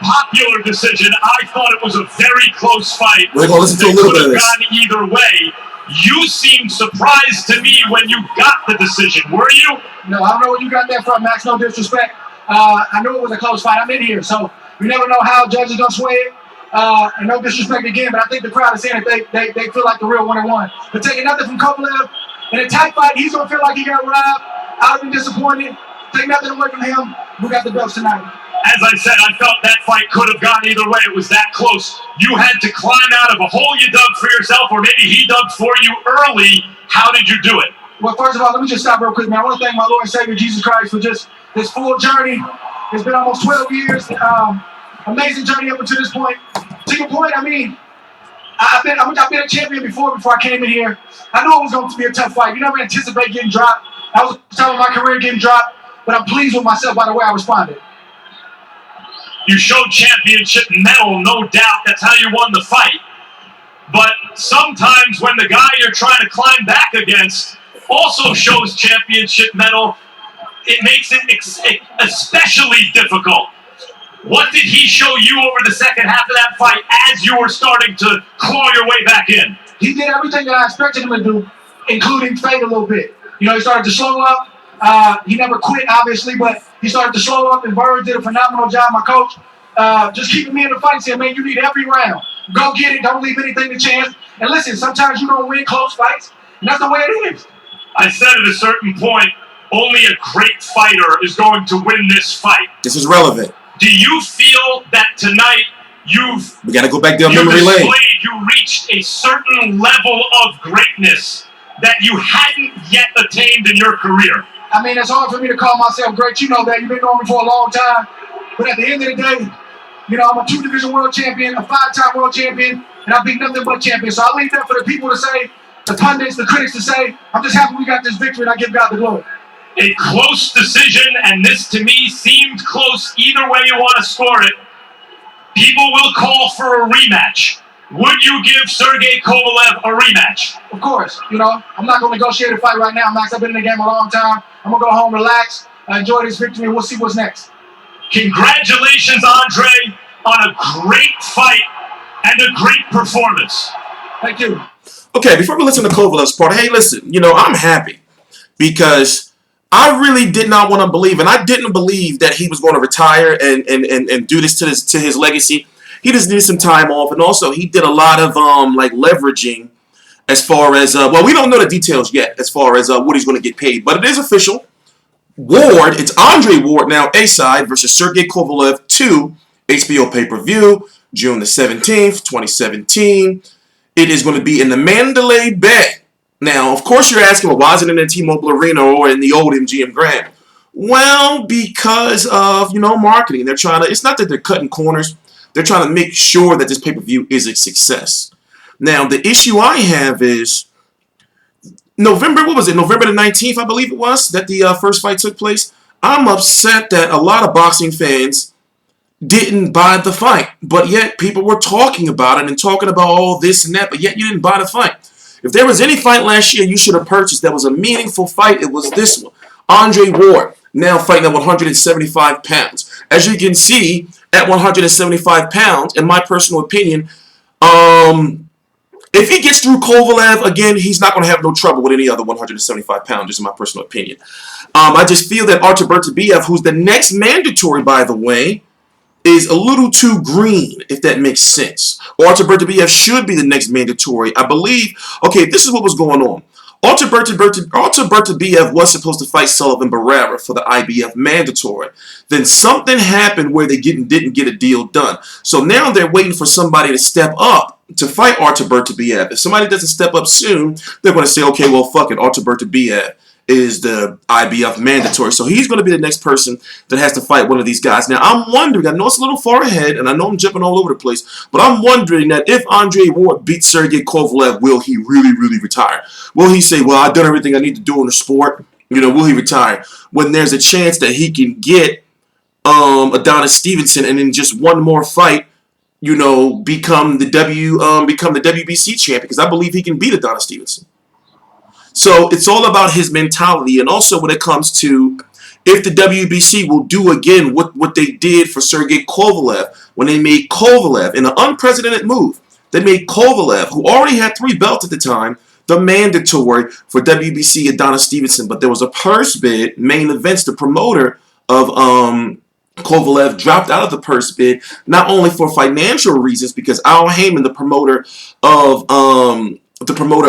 unpopular decision. I thought it was a very close fight. We're going to listen to a little bit of this. Gone either way. You seemed surprised to me when you got the decision. Were you? No, I don't know where you got that from, Max. No disrespect. I knew it was a close fight. I'm in here, so you never know how judges don't sway it. And no disrespect again, but I think the crowd is saying it. They feel like the real winner won. But taking nothing from Kovalev in a tight fight, he's going to feel like he got robbed. I've been disappointed. Take nothing away from him. We got the belts tonight. As I said, I felt that fight could have gone either way. It was that close. You had to climb out of a hole you dug for yourself, or maybe he dug for you early. How did you do it? Well, first of all, let me just stop real quick, man. I want to thank my Lord and Savior, Jesus Christ, for just this full journey. It's been almost 12 years. Amazing journey up until this point. To your point, I mean, I've been a champion before I came in here. I knew it was going to be a tough fight. You never anticipate getting dropped. I was telling my career getting dropped, but I'm pleased with myself by the way I responded. You showed championship mettle, no doubt. That's how you won the fight. But sometimes when the guy you're trying to climb back against also shows championship mettle, it makes it especially difficult. What did he show you over the second half of that fight as you were starting to claw your way back in? He did everything that I expected him to do, including fade a little bit. You know, he started to slow up. He never quit, obviously, but he started to slow up, and Bird did a phenomenal job, my coach, just keeping me in the fight, saying, man, you need every round. Go get it. Don't leave anything to chance. And listen, sometimes you don't win close fights, and that's the way it is. I said at a certain point, only a great fighter is going to win this fight. This is relevant. Do you feel that tonight we got to go back down memory lane. You reached a certain level of greatness that you hadn't yet attained in your career? I mean, it's hard for me to call myself great. You know that. You've been knowing me for a long time. But at the end of the day, you know, I'm a 2-division world champion, a 5-time world champion, and I beat nothing but champions. So I leave that for the people to say, the pundits, the critics to say. I'm just happy we got this victory, and I give God the glory. A close decision, and this to me seemed close either way you want to score it. People will call for a rematch. Would you give Sergey Kovalev a rematch? Of course. You know, I'm not going to negotiate a fight right now, Max. I've been in the game a long time. I'm going to go home, relax, enjoy this victory, and we'll see what's next. Congratulations, Andre, on a great fight and a great performance. Thank you. Okay, before we listen to Kovalev's part, hey, listen, you know, I'm happy because I really did not want to believe, and I didn't believe that he was going to retire and do this to his legacy. He just needed some time off, and also he did a lot of like leveraging as far as well, we don't know the details yet as far as what he's going to get paid, but it is official. Ward, it's Andre Ward now, A-side versus Sergey Kovalev II, HBO Pay-Per-View, June the 17th, 2017. It is going to be in the Mandalay Bay. Now, of course, you're asking, well, why is it in the T-Mobile Arena or in the old MGM Grand? Well, because of, you know, marketing. They're trying to, it's not that they're cutting corners. They're trying to make sure that this pay-per-view is a success. Now, the issue I have is November the 19th, I believe it was, that the first fight took place. I'm upset that a lot of boxing fans didn't buy the fight, but yet people were talking about it and talking about all this and that, but yet you didn't buy the fight. If there was any fight last year you should have purchased that was a meaningful fight, it was this one. Andre Ward, now fighting at 175 pounds. As you can see, at 175 pounds, in my personal opinion, if he gets through Kovalev, again, he's not going to have no trouble with any other 175 pounders, in my personal opinion. I just feel that Artur Beterbiev, who's the next mandatory, by the way, is a little too green, if that makes sense. Artur Beterbiev should be the next mandatory. I believe, okay, this is what was going on. Artur Beterbiev was supposed to fight Sullivan Barrera for the IBF mandatory. Then something happened where they didn't get a deal done. So now they're waiting for somebody to step up to fight Artur Beterbiev. If somebody doesn't step up soon, they're going to say, okay, well, fuck it, Artur Beterbiev is the IBF mandatory. So he's going to be the next person that has to fight one of these guys. Now, I'm wondering, I know it's a little far ahead, and I know I'm jumping all over the place, but I'm wondering that if Andre Ward beats Sergey Kovalev, will he really, really retire? Will he say, well, I've done everything I need to do in the sport? You know, will he retire? When there's a chance that he can get Adonis Stevenson and in just one more fight, you know, become the WBC champion, because I believe he can beat Adonis Stevenson. So it's all about his mentality, and also when it comes to if the WBC will do again what they did for Sergey Kovalev when they made Kovalev, in an unprecedented move, they made Kovalev, who already had 3 belts at the time, the mandatory for WBC Adonis Stevenson. But there was a purse bid, main events, the promoter of Kovalev dropped out of the purse bid, not only for financial reasons, because Al Heyman, the promoter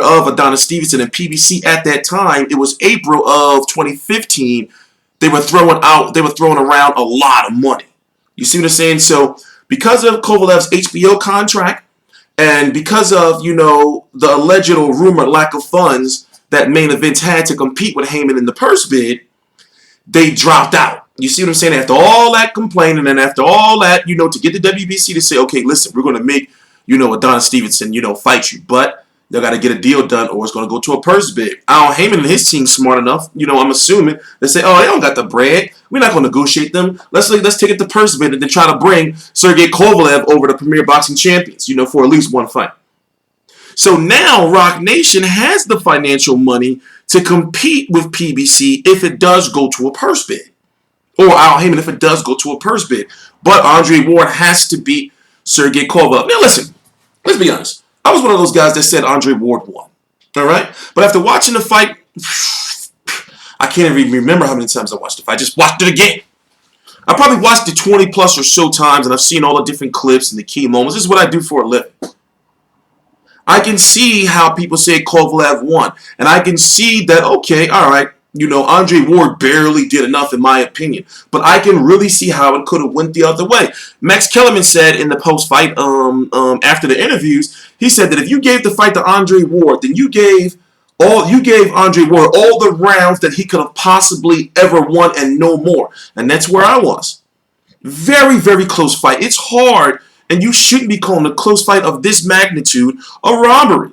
of Adonis Stevenson and PBC at that time, it was April of 2015, they were throwing around a lot of money. You see what I'm saying? So because of Kovalev's HBO contract, and because of, the alleged or rumored lack of funds that main events had to compete with Heyman in the purse bid, they dropped out. You see what I'm saying? After all that complaining and after all that, to get the WBC to say, okay, listen, we're going to make, Adonis Stevenson, fight you. But they got to get a deal done or it's going to go to a purse bid. Al Heyman and his team smart enough, I'm assuming, they say, oh, they don't got the bread. We're not going to negotiate them. Let's take it to purse bid and then try to bring Sergey Kovalev over to Premier Boxing Champions, for at least one fight. So now Roc Nation has the financial money to compete with PBC if it does go to a purse bid. Or Al Heyman if it does go to a purse bid. But Andre Ward has to beat Sergey Kovalev. Now listen, let's be honest. I was one of those guys that said Andre Ward won. All right? But after watching the fight, I can't even remember how many times I watched the fight. I just watched it again. I probably watched it 20 plus or so times, and I've seen all the different clips and the key moments. This is what I do for a living. I can see how people say Kovalev won. And I can see that, okay, all right, Andre Ward barely did enough in my opinion. But I can really see how it could have went the other way. Max Kellerman said in the post-fight, after the interviews, he said that if you gave the fight to Andre Ward, then you gave Andre Ward all the rounds that he could have possibly ever won and no more. And that's where I was. Very, very close fight. It's hard, and you shouldn't be calling a close fight of this magnitude a robbery.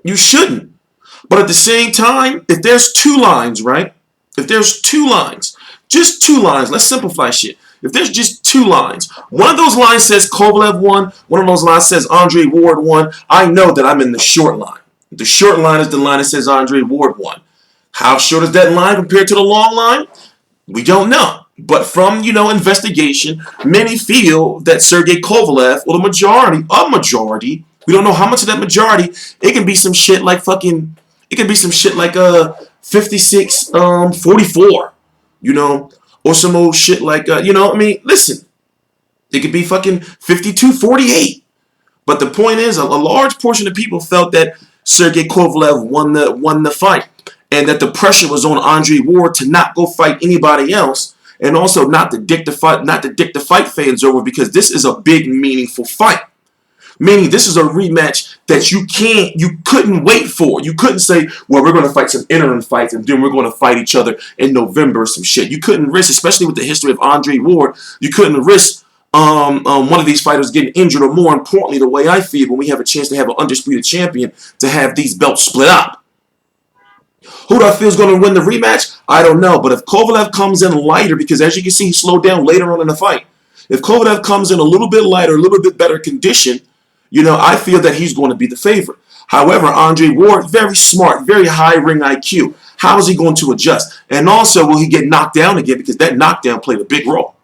You shouldn't. But at the same time, if there's 2 lines, right? If there's 2 lines, just 2 lines, let's simplify shit. If there's just 2 lines, one of those lines says Kovalev won, one of those lines says Andre Ward won, I know that I'm in the short line. The short line is the line that says Andre Ward won. How short is that line compared to the long line? We don't know. But from, investigation, many feel that Sergey Kovalev, or a majority, we don't know how much of that majority, it can be some shit like 56, 44, or some old shit like, listen, it could be fucking 52, 48. But the point is, a large portion of people felt that Sergey Kovalev won the fight, and that the pressure was on Andre Ward to not go fight anybody else, and also not to dick the fight fans over, because this is a big, meaningful fight. Meaning this is a rematch that you couldn't wait for. You couldn't say, well, we're going to fight some interim fights and then we're going to fight each other in November or some shit. You couldn't risk, especially with the history of Andre Ward, you couldn't risk one of these fighters getting injured, or more importantly, the way I feel, when we have a chance to have an undisputed champion, to have these belts split up. Who do I feel is going to win the rematch? I don't know. But if Kovalev comes in lighter, because as you can see, he slowed down later on in the fight. If Kovalev comes in a little bit lighter, a little bit better condition, I feel that he's going to be the favorite. However, Andre Ward, very smart, very high ring IQ. How is he going to adjust? And also, will he get knocked down again? Because that knockdown played a big role.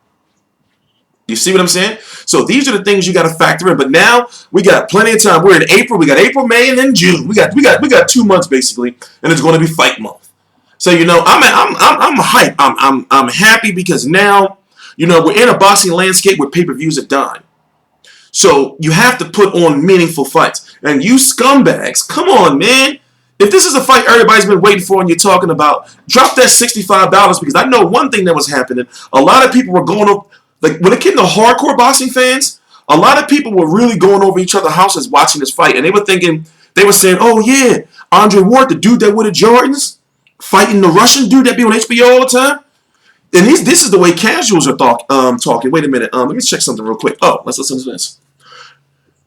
You see what I'm saying? So these are the things you got to factor in. But now we got plenty of time. We're in April. We got April, May, and then June. We got 2 months basically, and it's going to be fight month. So I'm hyped. I'm happy because now we're in a boxing landscape where pay-per-views are dying. So you have to put on meaningful fights. And you scumbags, come on, man. If this is a fight everybody's been waiting for and you're talking about, drop that $65, because I know one thing that was happening. A lot of people were going up, like when it came to hardcore boxing fans, a lot of people were really going over each other's houses watching this fight. And they were saying, oh yeah, Andre Ward, the dude that wore the Jordans, fighting the Russian dude that be on HBO all the time. And this is the way casuals are talking. Wait a minute. Let me check something real quick. Oh, let's listen to this.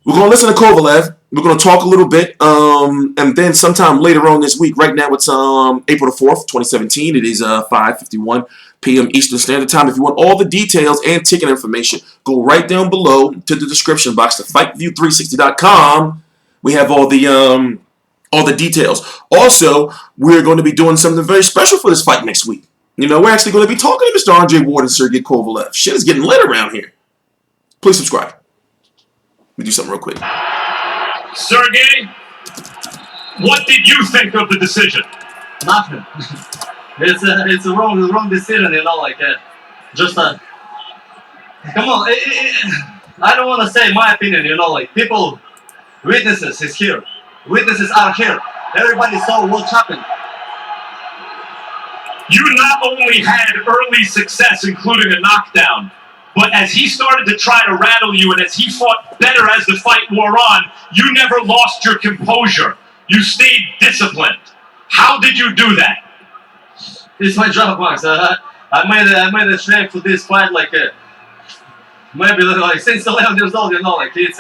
We're going to listen to Kovalev. We're going to talk a little bit. And then sometime later on this week, right now it's April the 4th, 2017. It is 5:51 p.m. Eastern Standard Time. If you want all the details and ticket information, go right down below to the description box to FightView360.com. We have all the details. Also, we're going to be doing something very special for this fight next week. We're actually going to be talking to Mr. Andre Ward and Sergey Kovalev. Shit is getting lit around here. Please subscribe. Let me do something real quick. Sergey, what did you think of the decision? Nothing. It's a wrong decision, just come on. I don't want to say my opinion, people, witnesses is here. Witnesses are here. Everybody saw what happened. You not only had early success, including a knockdown, but as he started to try to rattle you and as he fought better as the fight wore on, you never lost your composure. You stayed disciplined. How did you do that? It's my job, Max. I made a train for this fight maybe since 11 years old, this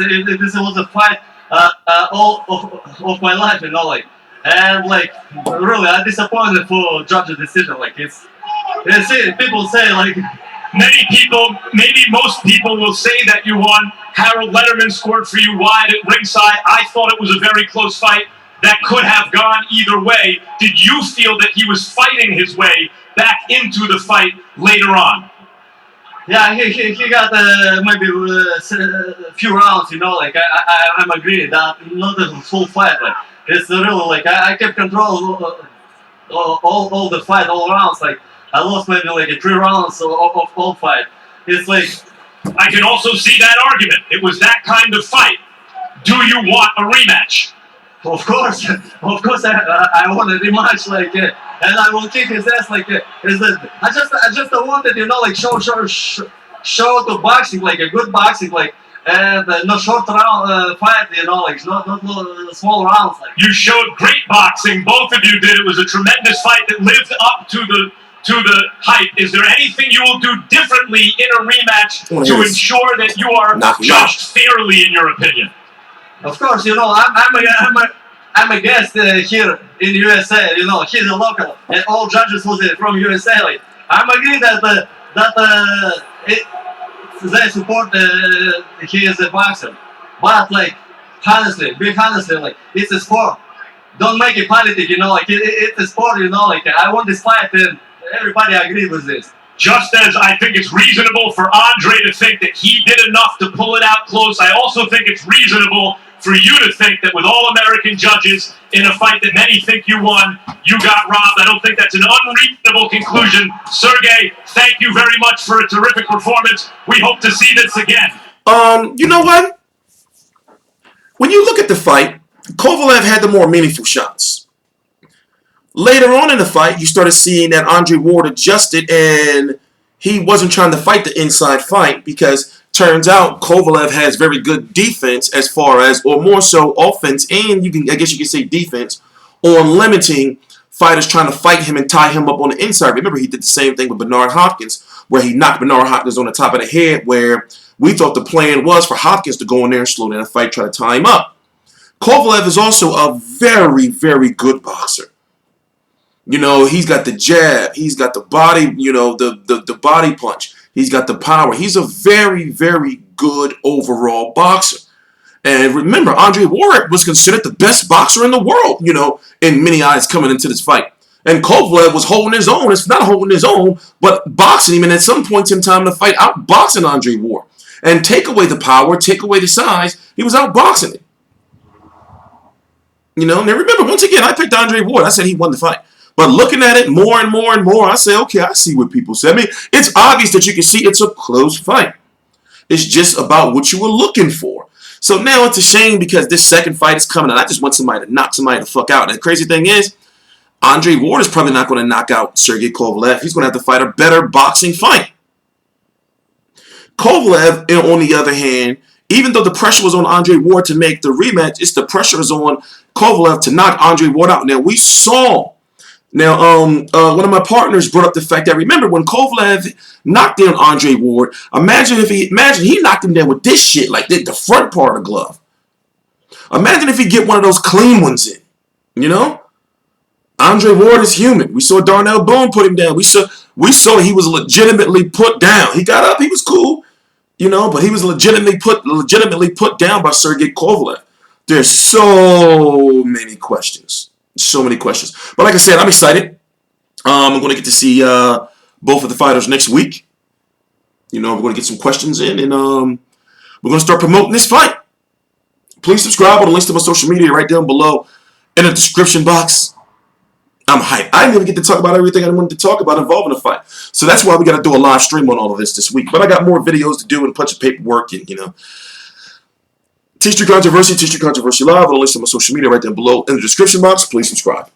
was a fight all of my life, and really I'm disappointed for judge's decision. People say Many people, maybe most people will say that you won. Harold Letterman scored for you wide at ringside. I thought it was a very close fight that could have gone either way. Did you feel that he was fighting his way back into the fight later on? Yeah, he got maybe a few rounds, I'm agreeing that not the full fight. It's really I kept control all the fight, all rounds. I lost maybe 3 rounds of all fight. It's I can also see that argument. It was that kind of fight. Do you want a rematch? Of course, I want a rematch, and I will kick his ass. I just wanted, show to boxing, a good boxing, and no short round fight, not small rounds. You showed great boxing. Both of you did. It was a tremendous fight that lived up to the hype. Is there anything you will do differently in a rematch to ensure that you are judged fairly, in your opinion? Of course, I'm a guest here in USA. He's a local, and all judges was from USA. I'm agree that they support he is a boxer, but honestly, it's a sport. Don't make it politics. It's a sport. I want this fight, and everybody agree with this. Just as I think it's reasonable for Andre to think that he did enough to pull it out close, I also think it's reasonable for you to think that with all-American judges in a fight that many think you won, you got robbed. I don't think that's an unreasonable conclusion. Sergey, thank you very much for a terrific performance. We hope to see this again. You know what? When you look at the fight, Kovalev had the more meaningful shots. Later on in the fight, you started seeing that Andre Ward adjusted and he wasn't trying to fight the inside fight because turns out Kovalev has very good defense as far as, or more so offense, and I guess you can say defense, on limiting fighters trying to fight him and tie him up on the inside. Remember, he did the same thing with Bernard Hopkins, where he knocked Bernard Hopkins on the top of the head, where we thought the plan was for Hopkins to go in there and slow down the fight, try to tie him up. Kovalev is also a very, very good boxer. He's got the jab, he's got the body, the body punch. He's got the power. He's a very, very good overall boxer. And remember, Andre Ward was considered the best boxer in the world, in many eyes coming into this fight. And Kovalev was holding his own. It's not holding his own, but boxing him. And at some point in time in the fight, outboxing Andre Ward. And take away the power, take away the size, he was outboxing him. Now remember, once again, I picked Andre Ward. I said he won the fight. But looking at it more and more and more, I say, okay, I see what people say. I mean, it's obvious that you can see it's a close fight. It's just about what you were looking for. So now it's a shame because this second fight is coming, and I just want somebody to knock somebody the fuck out. And the crazy thing is, Andre Ward is probably not going to knock out Sergey Kovalev. He's going to have to fight a better boxing fight. Kovalev, on the other hand, even though the pressure was on Andre Ward to make the rematch, it's the pressure is on Kovalev to knock Andre Ward out. Now, we saw... one of my partners brought up the fact that, remember, when Kovalev knocked down Andre Ward, imagine he knocked him down with this shit, like the front part of the glove. Imagine if he get one of those clean ones in, Andre Ward is human. We saw Darnell Boone put him down. We saw he was legitimately put down. He got up, he was cool, but he was legitimately put down by Sergey Kovalev. There's so many questions. So many questions. But like I said, I'm excited. I'm going to get to see both of the fighters next week. You know, we're going to get some questions in, and we're going to start promoting this fight. Please subscribe on the links to my social media right down below in the description box. I'm hyped. I didn't even get to talk about everything I wanted to talk about involving the fight. So that's why we got to do a live stream on all of this week. But I got more videos to do and a bunch of paperwork and, you know. TstreeT Controversy, TstreeT Controversy Live. On the links to my social media right down below in the description box. Please subscribe.